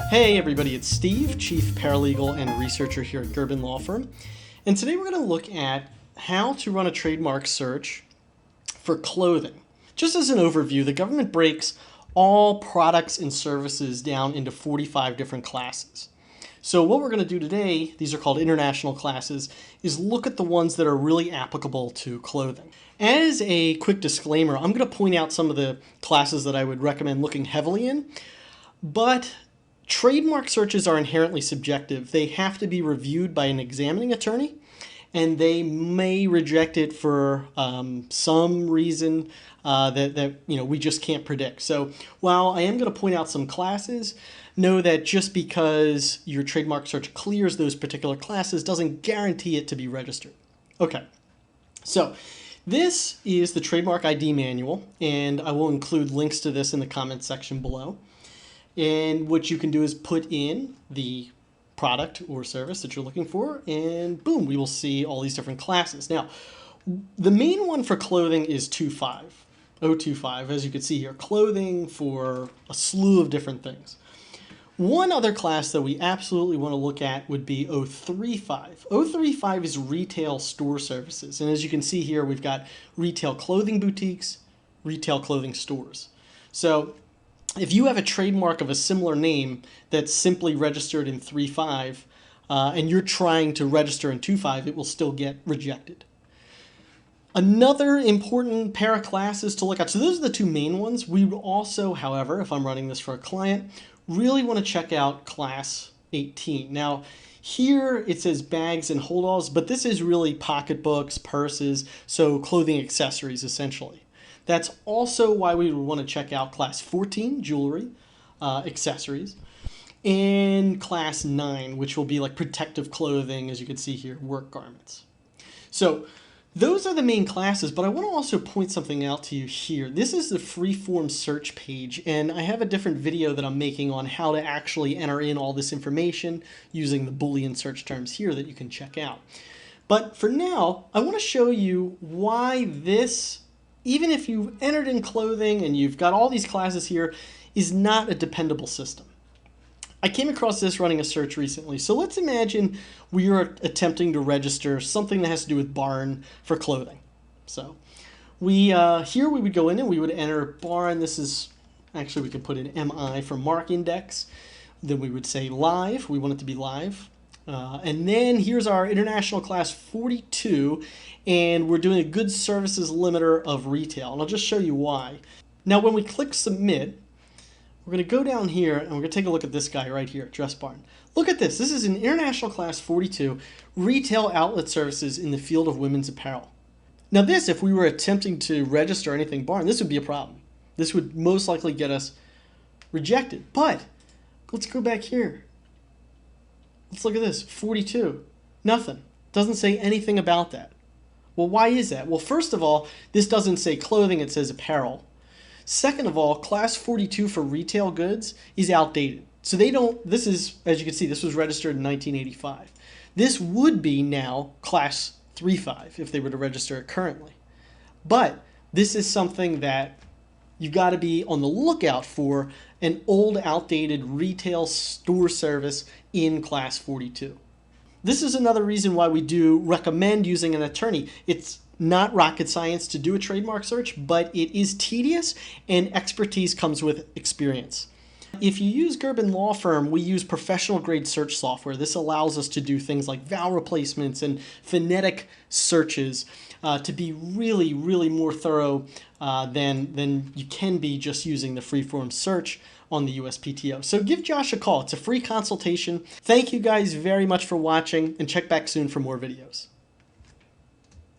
Hey everybody, it's Steve, Chief Paralegal and Researcher here at Gerben Law Firm. And today we're going to look at how to run a trademark search for clothing. Just as an overview, the government breaks all products and services down into 45 different classes. So what we're going to do today, these are called international classes, is look at the ones that are really applicable to clothing. As a quick disclaimer, I'm going to point out some of the classes that I would recommend looking heavily in, but trademark searches are inherently subjective. They have to be reviewed by an examining attorney, and they may reject it for some reason that we just can't predict. So while I am going to point out some classes, know that just because your trademark search clears those particular classes doesn't guarantee it to be registered. Okay, so this is the Trademark ID Manual, and I will include links to this in the comments section below. And what you can do is put in the product or service that you're looking for, and boom, we will see all these different classes. Now, the main one for clothing is 025, as you can see here, clothing for a slew of different things. One other class that we absolutely want to look at would be 035. 035 is retail store services, and as you can see here, we've got retail clothing boutiques, retail clothing stores. So if you have a trademark of a similar name that's simply registered in 35 and you're trying to register in 25, it will still get rejected. Another important pair of classes to look at, so those are the two main ones. We also, however, if I'm running this for a client, really want to check out class 18. Now, here it says bags and hold-alls, but this is really pocketbooks, purses, so clothing accessories essentially. That's also why we would want to check out class 14, jewelry, accessories, and class 9, which will be like protective clothing, as you can see here, work garments. So those are the main classes, but I want to also point something out to you here. This is the Freeform Search page, and I have a different video that I'm making on how to actually enter in all this information using the Boolean search terms here that you can check out. But for now, I want to show you why this, even if you've entered in clothing and you've got all these classes here, is not a dependable system. I came across this running a search recently. So let's imagine we are attempting to register something that has to do with barn for clothing. So here we would go in and we would enter barn. This is, actually we could put in MI for mark index. Then we would say live. We want it to be live. And then here's our international class 42, and we're doing a goods services limiter of retail. And I'll just show you why. Now, when we click submit, we're going to go down here and we're going to take a look at this guy right here, Dress Barn. Look at this. This is an international class 42, retail outlet services in the field of women's apparel. Now this, if we were attempting to register anything barn, this would be a problem. This would most likely get us rejected. But let's go back here. Let's look at this, 42, nothing. Doesn't say anything about that. Well, why is that? Well, first of all, this doesn't say clothing, it says apparel. Second of all, class 42 for retail goods is outdated. So they don't, this is, as you can see, this was registered in 1985. This would be now class 35 if they were to register it currently. But this is something that you've got to be on the lookout for, an old, outdated retail store service in class 42. This is another reason why we do recommend using an attorney. It's not rocket science to do a trademark search, but it is tedious, and expertise comes with experience. If you use Gerben Law Firm, we use professional grade search software. This allows us to do things like vowel replacements and phonetic searches to be really, really more thorough than you can be just using the Freeform Search on the USPTO. So give Josh a call. It's a free consultation. Thank you guys very much for watching, and check back soon for more videos.